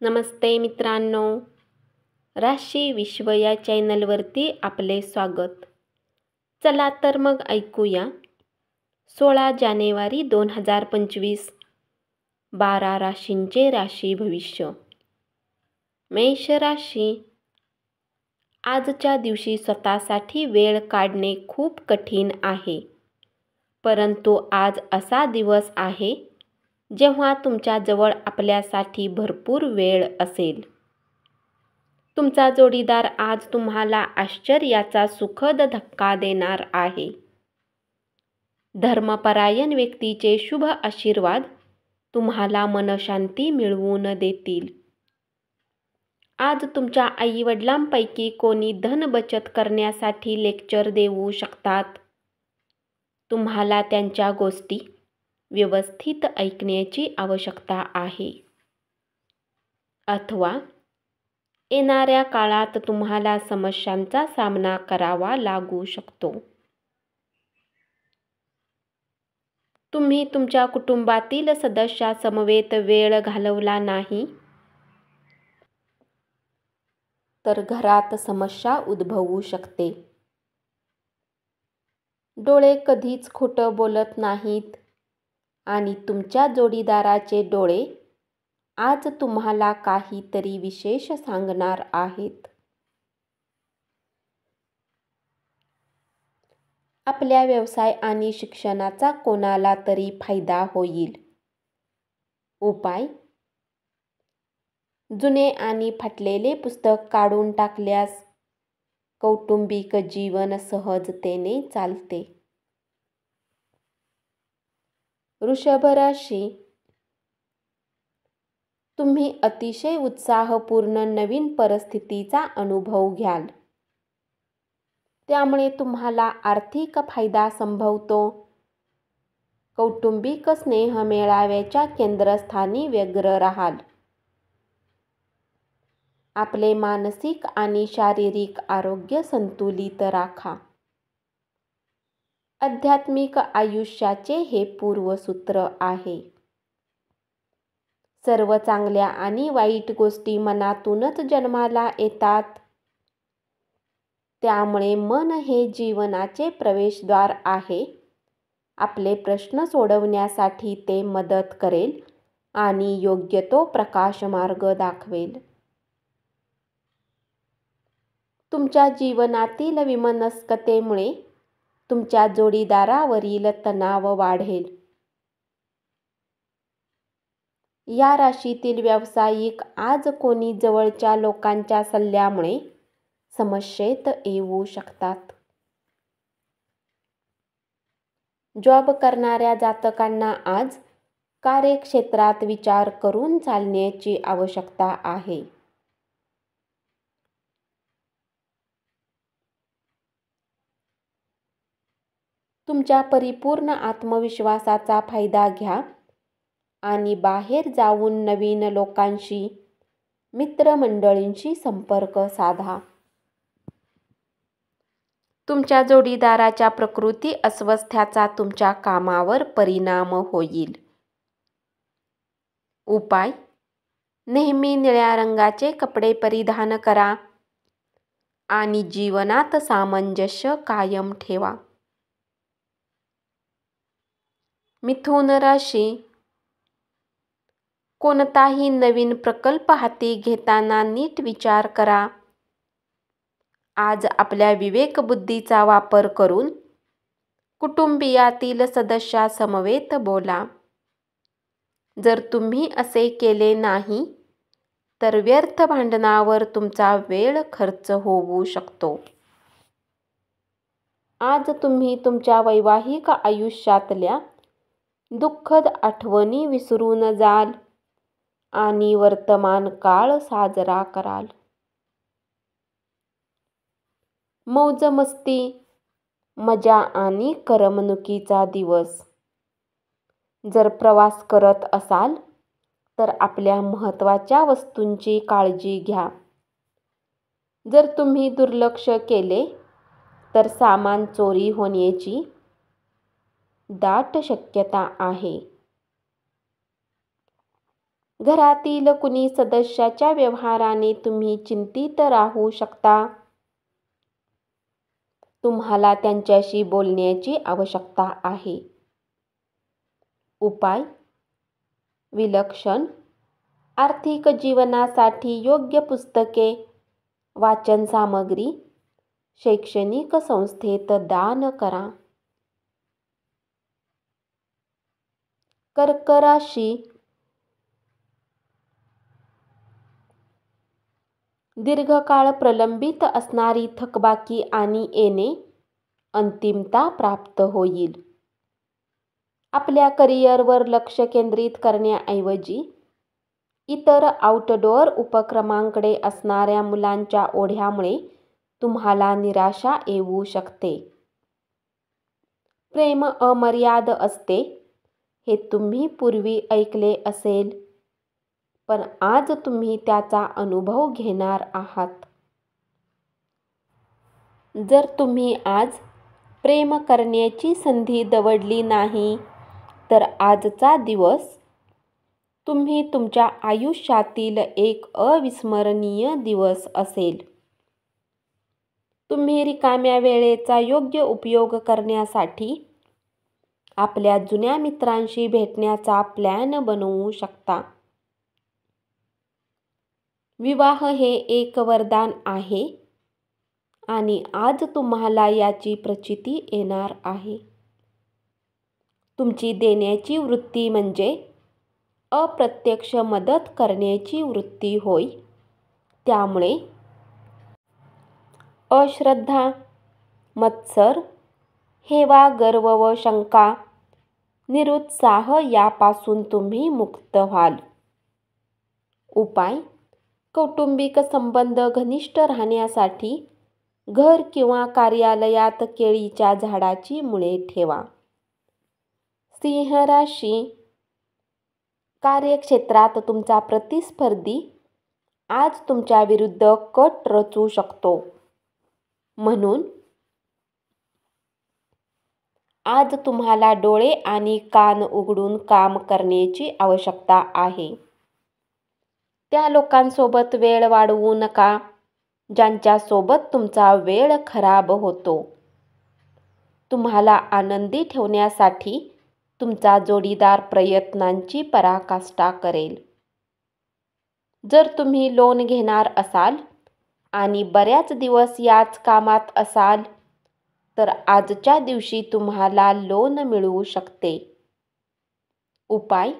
नमस्ते मित्रांनो, राशी विश्व या चॅनलवरती आपले स्वागत. चला तर मग ऐकूया 16 जानेवारी 2025 12 राशींचे राशी भविष्य. मेष राशी. आजच्या दिवशी स्वतःसाठी वेळ काढणे खूप कठीण आहे, परंतु आज असा दिवस आहे जेव्हा तुमच्याजवळ आपल्यासाठी भरपूर वेळ असेल. तुमचा जोडीदार आज तुम्हाला आश्चर्याचा सुखद धक्का देणार आहे. धर्मपरायण व्यक्तीचे शुभ आशीर्वाद तुम्हाला मनशांती मिळवून देतील. आज तुमच्या आईवडिलांपैकी कोणी धन बचत करण्यासाठी लेक्चर देऊ शकतात. तुम्हाला त्यांच्या गोष्टी व्यवस्थित ऐकण्याची आवश्यकता आहे, अथवा येणाऱ्या काळात तुम्हाला समस्यांचा सामना करावा लागू शकतो. तुम्ही तुमच्या कुटुंबातील सदस्यासमवेत वेळ घालवला नाही तर घरात समस्या उद्भवू शकते. डोळे कधीच खोटं बोलत नाहीत आणि तुमच्या जोडीदाराचे डोळे आज तुम्हाला काहीतरी विशेष सांगणार आहेत. आपल्या व्यवसाय आणि शिक्षणाचा कोणाला तरी फायदा होईल. उपाय: जुने आणि फाटलेले पुस्तक काढून टाकल्यास कौटुंबिक जीवन सहजतेने चालते. वृषभ राशी. तुम्ही अतिशय उत्साहपूर्ण नवीन परिस्थितीचा अनुभव घ्याल. त्यामुळे तुम्हाला आर्थिक फायदा संभवतो. कौटुंबिक स्नेह मेळाव्याच्या केंद्रस्थानी व्यग्र राहाल. आपले मानसिक आणि शारीरिक आरोग्य संतुलित राखा. आध्यात्मिक आयुष्याचे हे पूर्वसूत्र आहे. सर्व चांगल्या आणि वाईट गोष्टी मनातूनच जन्माला येतात. त्यामुळे मन हे जीवनाचे प्रवेशद्वार आहे. आपले प्रश्न सोडवण्यासाठी ते मदत करेल आणि योग्य तो प्रकाशमार्ग दाखवेल. तुमच्या जीवनातील विमनस्कतेमुळे तुमच्या जोडीदारावरील तणाव वाढेल. या राशीतील व्यावसायिक आज कोणी जवळच्या लोकांच्या सल्ल्यामुळे समस्येत येऊ शकतात. जॉब करणाऱ्या जातकांना आज कार्यक्षेत्रात विचार करून चालण्याची आवश्यकता आहे. तुमच्या परिपूर्ण आत्मविश्वासाचा फायदा घ्या आणि बाहेर जाऊन नवीन लोकांशी, मित्रमंडळींशी संपर्क साधा. तुमच्या जोडीदाराच्या प्रकृती अस्वास्थ्याचा तुमच्या कामावर परिणाम होईल. उपाय: नेहमी निळ्या रंगाचे कपडे परिधान करा आणि जीवनात सामंजस्य कायम ठेवा. मिथुन राशी. कोणताही नवीन प्रकल्प हाती घेताना नीट विचार करा. आज आपल्या विवेकबुद्धीचा वापर करून कुटुंबियातील सदस्यासमवेत बोला. जर तुम्ही असे केले नाही तर व्यर्थ भांडणावर तुमचा वेळ खर्च होऊ शकतो. आज तुम्ही तुमच्या वैवाहिक आयुष्यातल्या दुःखद आठवणी विसरून जाल आणि वर्तमान काळ साजरा कराल. मौज मस्ती, मजा आणि करमणुकीचा दिवस. जर प्रवास करत असाल तर आपल्या महत्त्वाच्या वस्तूंची काळजी घ्या. जर तुम्ही दुर्लक्ष केले तर सामान चोरी होण्याची दाट शक्यता आहे. घरातील कुणी सदस्याच्या व्यवहाराने तुम्ही चिंतित राहू शकता. तुम्हाला त्यांच्याशी बोलण्याची आवश्यकता आहे. उपाय: विलक्षण आर्थिक जीवनासाठी योग्य पुस्तके, वाचन सामग्री शैक्षणिक संस्थेत दान करा. कर्क राशी: दीर्घकाळ प्रलंबित असणारी थकबाकी आणि येणे अंतिमता प्राप्त होईल. आपल्या करिअरवर लक्ष केंद्रित करण्याऐवजी इतर आउटडोअर उपक्रमांकडे असणाऱ्या मुलांच्या ओढ्यामुळे तुम्हाला निराशा येऊ शकते. प्रेम अमर्याद असते हे तुम्ही पूर्वी ऐकले असेल, पण आज तुम्ही त्याचा अनुभव घेणार आहात. जर तुम्ही आज प्रेम करण्याची संधी दवडली नाही, तर आजचा दिवस तुम्ही तुमच्या आयुष्यातील एक अविस्मरणीय दिवस असेल. तुम्ही रिकाम्या वेळेचा योग्य उपयोग करण्यासाठी आपल्या जुन्या मित्रांशी भेटण्याचा प्लॅन बनवू शकता. विवाह हे एक वरदान आहे आणि आज तुम्हाला याची प्रचिती येणार आहे. तुमची देण्याची वृत्ती म्हणजे अप्रत्यक्ष मदत करण्याची वृत्ती होय. त्यामुळे अश्रद्धा, मत्सर, हेवा, गर्व व शंका, निरुत्साह यापासून तुम्ही मुक्त व्हाल. उपाय: कौटुंबिक संबंध घनिष्ठ राहण्यासाठी घर किंवा कार्यालयात केळीच्या झाडाची मुळे ठेवा. सिंह राशी: कार्यक्षेत्रात तुमचा प्रतिस्पर्धी आज तुमच्या विरुद्ध कट रचू शकतो. म्हणून आज तुम्हाला डोळे आणि कान उघडून काम करण्याची आवश्यकता आहे. त्या लोकांसोबत वेळ वाढवू नका ज्यांच्यासोबत तुमचा वेळ खराब होतो. तुम्हाला आनंदी ठेवण्यासाठी तुमचा जोडीदार प्रयत्नांची पराकाष्ठा करेल. जर तुम्ही लोन घेणार असाल आणि बऱ्याच दिवस याच कामात असाल, तर आजच्या दिवशी तुम्हाला लोन मिळू शकते. उपाय: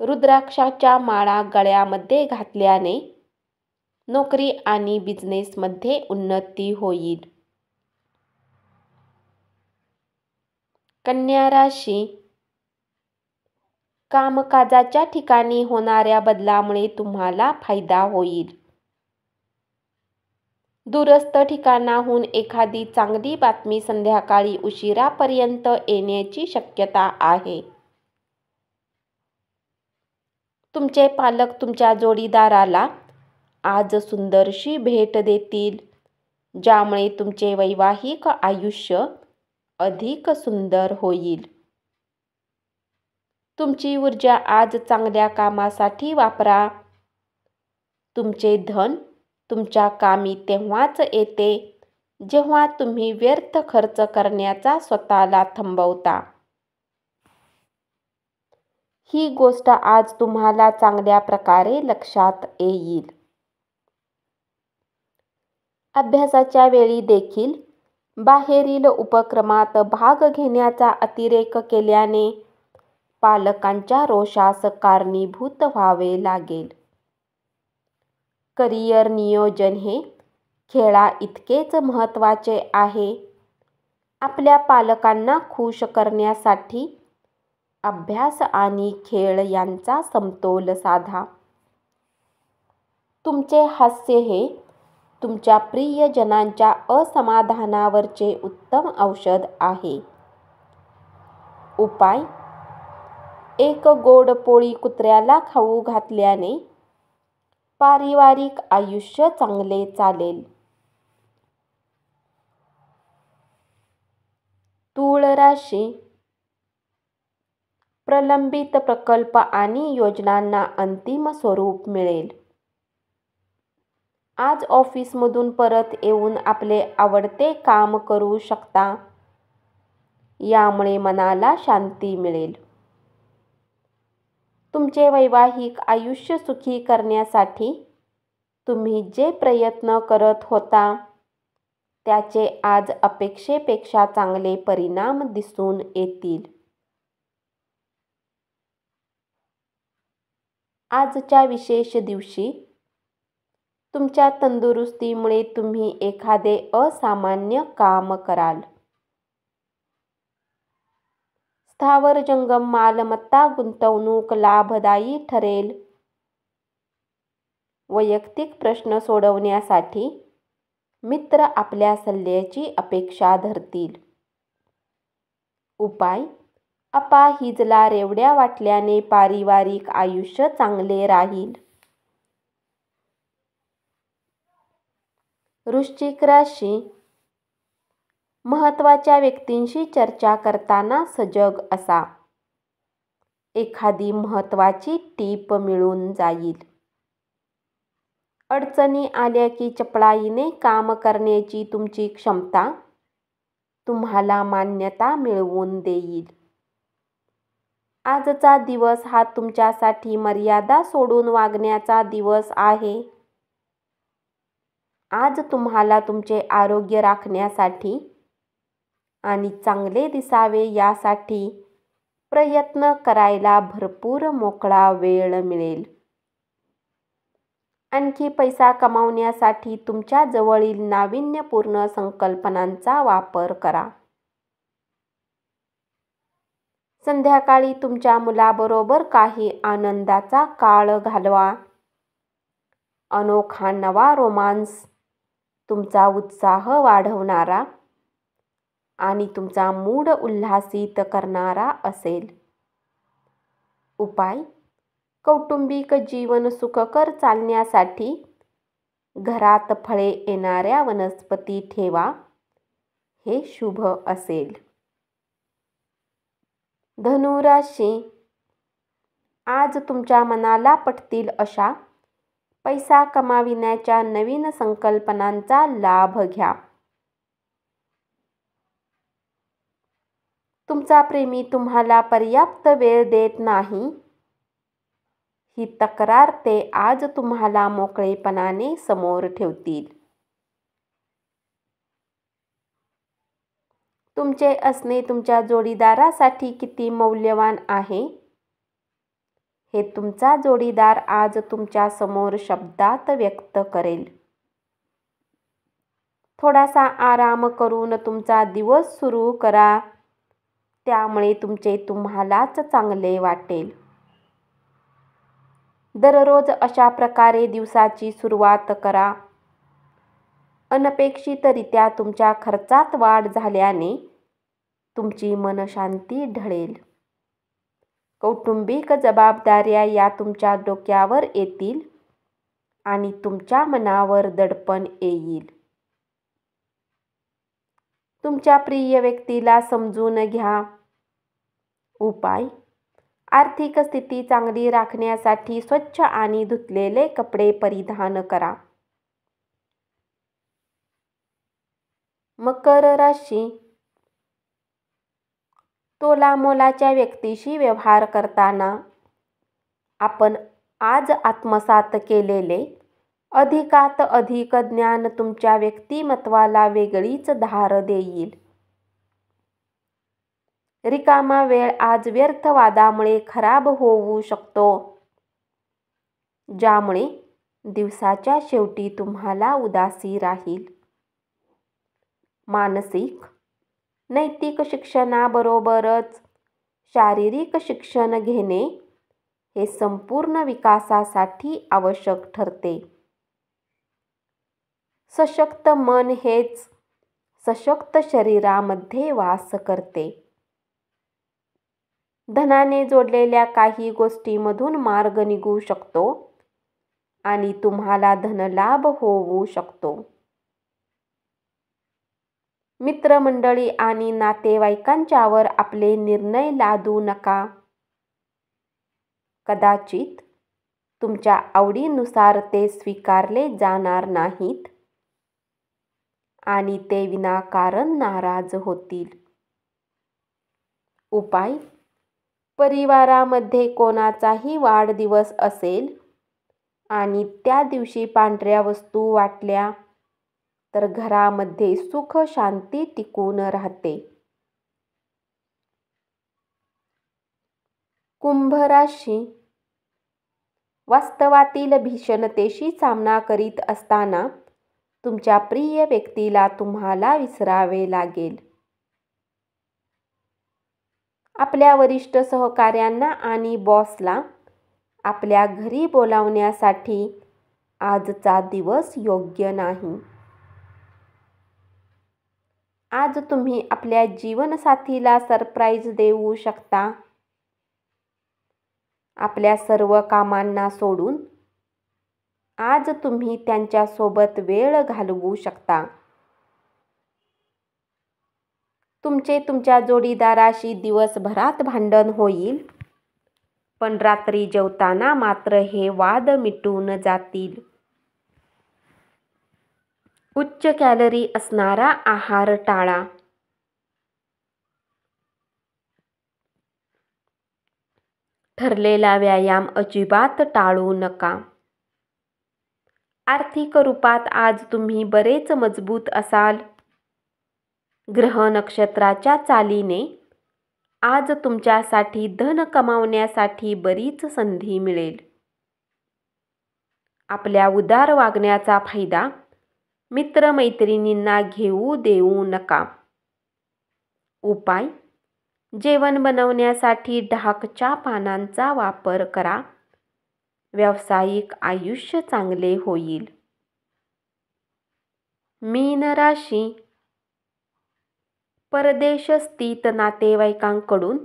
रुद्राक्षाच्या माळा गळ्यामध्ये घातल्याने नोकरी आणि बिझनेसमध्ये उन्नती होईल. कन्या राशी: कामकाजाच्या ठिकाणी होणाऱ्या बदलामुळे तुम्हाला फायदा होईल. दूरस्थ ठिकाणाहून एखादी चांगली बातमी संध्याकाळी उशिरापर्यंत येण्याची शक्यता आहे. तुमचे पालक तुमच्या जोडीदाराला आज सुंदरशी भेट देतील, ज्यामुळे तुमचे वैवाहिक आयुष्य अधिक सुंदर होईल. तुमची ऊर्जा आज चांगल्या कामासाठी वापरा. तुमचे धन तुमच्या कामी तेव्हाच येते जेव्हा तुम्ही व्यर्थ खर्च करण्याचा स्वतःला थांबवता. ही गोष्ट आज तुम्हाला चांगल्या प्रकारे लक्षात येईल. अभ्यासाच्या वेळी देखील बाहेरील उपक्रमात भाग घेण्याचा अतिरेक केल्याने पालकांच्या रोषास कारणीभूत व्हावे लागेल. करिअर नियोजन हे खेळा इतकेच महत्त्वाचे आहे. आपल्या पालकांना खुश करण्यासाठी अभ्यास आणि खेळ यांचा समतोल साधा. तुमचे हास्य हे तुमच्या प्रियजनांच्या असमाधानावरचे उत्तम औषध आहे. उपाय: एक गोड पोळी कुत्र्याला खाऊ घातल्याने पारिवारिक आयुष्य चांगले चालेल. तूळ राशी: प्रलंबित प्रकल्प आणि योजनांना अंतिम स्वरूप मिळेल. आज ऑफिसमधून परत येऊन आपले आवडते काम करू शकता. यामुळे मनाला शांती मिळेल. तुमचे वैवाहिक आयुष्य सुखी करण्यासाठी तुम्ही जे प्रयत्न करत होता त्याचे आज अपेक्षेपेक्षा चांगले परिणाम दिसून येतील. आजच्या विशेष दिवशी तुमच्या तंदुरुस्तीमुळे तुम्ही एखादे असामान्य काम कराल. स्थावर जंगम मालमत्ता गुंतवणूक लाभदायी ठरेल. वैयक्तिक प्रश्न सोडवण्यासाठी मित्र आपल्या सल्ल्याची अपेक्षा धरतील. उपाय: अपाहिजला रेवड्या वाटल्याने पारिवारिक आयुष्य चांगले राहील. वृश्चिक राशी. महत्त्वाच्या व्यक्तींशी चर्चा करताना सजग असा. एखादी महत्त्वाची टीप मिळून जाईल. अडचणी आल्या की चपळाईने काम करण्याची तुमची क्षमता तुम्हाला मान्यता मिळवून देईल. आजचा दिवस हा तुमच्यासाठी मर्यादा सोडून वागण्याचा दिवस आहे. आज तुम्हाला तुमचे आरोग्य राखण्यासाठी आणि चांगले दिसावे यासाठी प्रयत्न करायला भरपूर मोकळा वेळ मिळेल. आणखी पैसा कमावण्यासाठी तुमच्या जवळील नाविन्यपूर्ण संकल्पनांचा वापर करा. संध्याकाळी तुमच्या मुलाबरोबर काही आनंदाचा काळ घालवा. अनोखा नवा रोमांस तुमचा उत्साह वाढवणारा आणि तुमचा मूड उल्हासित करणारा असेल. उपाय: कौटुंबिक जीवन सुखकर चालण्यासाठी घरात फळे येणाऱ्या वनस्पती ठेवा. हे शुभ असेल. धनु राशी. आज तुमच्या मनाला पटतील अशा पैसा कमाविण्याच्या नवीन संकल्पनांचा लाभ घ्या. तुमचा प्रेमी तुम्हाला पर्याप्त वेळ देत नाही ही तक्रार ते आज तुम्हाला मोकळेपणाने समोर ठेवतील. तुमचे असणे तुमच्या जोडीदारासाठी किती मौल्यवान आहे हे तुमचा जोडीदार आज तुमच्या समोर शब्दात व्यक्त करेल. थोडासा आराम करून तुमचा दिवस सुरू करा. त्यामुळे तुमचे तुम्हालाच चांगले वाटेल. दररोज अशा प्रकारे दिवसाची सुरुवात करा. अनपेक्षितरित्या तुमच्या खर्चात वाढ झाल्याने तुमची मनशांती ढळेल. कौटुंबिक जबाबदाऱ्या या तुमच्या डोक्यावर येतील आणि तुमच्या मनावर दडपण येईल. तुमच्या प्रिय व्यक्तीला समजून घ्या. उपाय: आर्थिक स्थिती चांगली राखण्यासाठी स्वच्छ आणि धुतलेले कपडे परिधान करा. मकर राशी. तोलामोलाच्या व्यक्तीशी व्यवहार करताना आपण आज आत्मसात केलेले अधिकात अधिक ज्ञान तुमच्या व्यक्तिमत्वाला वेगळीच धार देईल. रिकामा वेळ आज व्यर्थ वादामुळे खराब होऊ शकतो, ज्यामुळे दिवसाच्या शेवटी तुम्हाला उदासी राहील. मानसिक, नैतिक शिक्षणाबरोबरच शारीरिक शिक्षण घेणे हे संपूर्ण विकासासाठी आवश्यक ठरते. सशक्त मन हेच सशक्त शरीरामध्ये वास करते. धनाने जोडलेल्या काही गोष्टींमधून मार्ग निघू शकतो आणि तुम्हाला धनलाभ होऊ शकतो. मित्रमंडळी आणि नातेवाईकांच्यावर आपले निर्णय लादू नका. कदाचित तुमच्या आवडीनुसार ते स्वीकारले जाणार नाहीत आणि ते विनाकारण नाराज होतील. उपाय: परिवारामध्ये कोणाचाही वाढदिवस असेल आणि त्या दिवशी पांढऱ्या वस्तू वाटल्या तर घरामध्ये सुख शांती टिकून राहते. कुंभ राशी. वास्तवातील भीषणतेशी सामना करीत असताना तुमच्या प्रिय व्यक्तीला तुम्हाला विसरावे लागेल. आपल्या वरिष्ठ सहकाऱ्यांना आणि बॉसला आपल्या घरी बोलावण्यासाठी आजचा दिवस योग्य नाही. आज तुम्ही आपल्या जीवनसाथीला सरप्राईज देऊ शकता. आपल्या सर्व कामांना सोडून आज तुम्ही त्यांच्यासोबत वेळ घालवू शकता. तुमच्या जोडीदाराशी दिवसभरात भांडण होईल, पण रात्री जेवताना मात्र हे वाद मिटून जातील. उच्च कॅलरी असणारा आहार टाळा. ठरलेला व्यायाम अजिबात टाळू नका. आर्थिक रूपात आज तुम्ही बरेच मजबूत असाल. ग्रह नक्षत्राच्या चालीने आज तुमच्यासाठी धन कमावण्यासाठी बरीच संधी मिळेल. आपल्या उदार वागण्याचा फायदा मित्रमैत्रिणींना घेऊ देऊ नका. उपाय: जेवण बनवण्यासाठी डहाकच्या पानांचा वापर करा. व्यावसायिक आयुष्य चांगले होईल. मीन राशी. परदेश स्थित नातेवाईकांकडून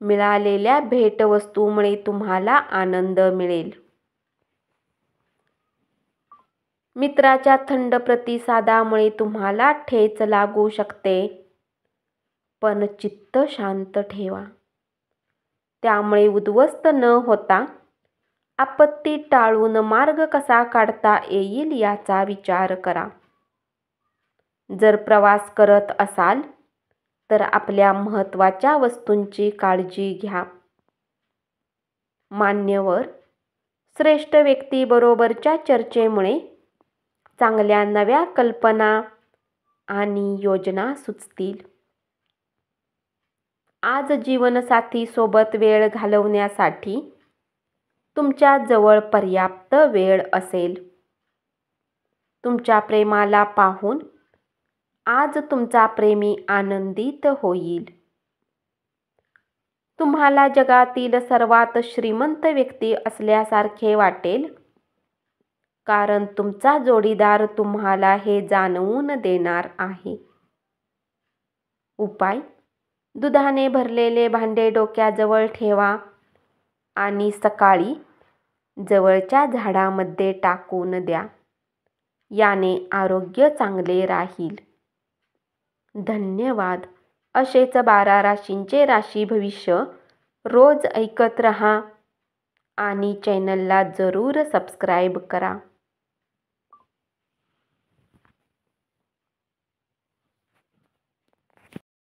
मिळालेल्या भेटवस्तूमुळे तुम्हाला आनंद मिळेल. मित्राच्या थंड प्रतिसादामुळे तुम्हाला ठेच लागू शकते, पण चित्त शांत ठेवा. त्यामुळे उद्ध्वस्त न होता आपत्ती टाळून मार्ग कसा काढता येईल याचा विचार करा. जर प्रवास करत असाल तर आपल्या महत्त्वाच्या वस्तूंची काळजी घ्या. मान्यवर श्रेष्ठ व्यक्तीबरोबरच्या चर्चेमुळे चांगल्या नव्या कल्पना आणि योजना सुचतील. आज जीवनसाथी सोबत वेळ घालवण्यासाठी तुमच्या जवळ पर्याप्त वेळ असेल. तुमच्या प्रेमाला पाहून आज तुमचा प्रेमी आनंदित होईल. तुम्हाला जगातील सर्वात श्रीमंत व्यक्ती असल्यासारखे वाटेल, कारण तुमचा जोडीदार तुम्हाला हे जाणवून देणार आहे. उपाय: दुधाने भरलेले भांडे डोक्याजवळ ठेवा आणि सकाळी जवळच्या झाडामध्ये टाकून द्या. याने आरोग्य चांगले राहील. धन्यवाद. असेच 12 राशींचे राशी भविष्य रोज ऐकत रहा आणि चॅनलला जरूर सबस्क्राईब करा.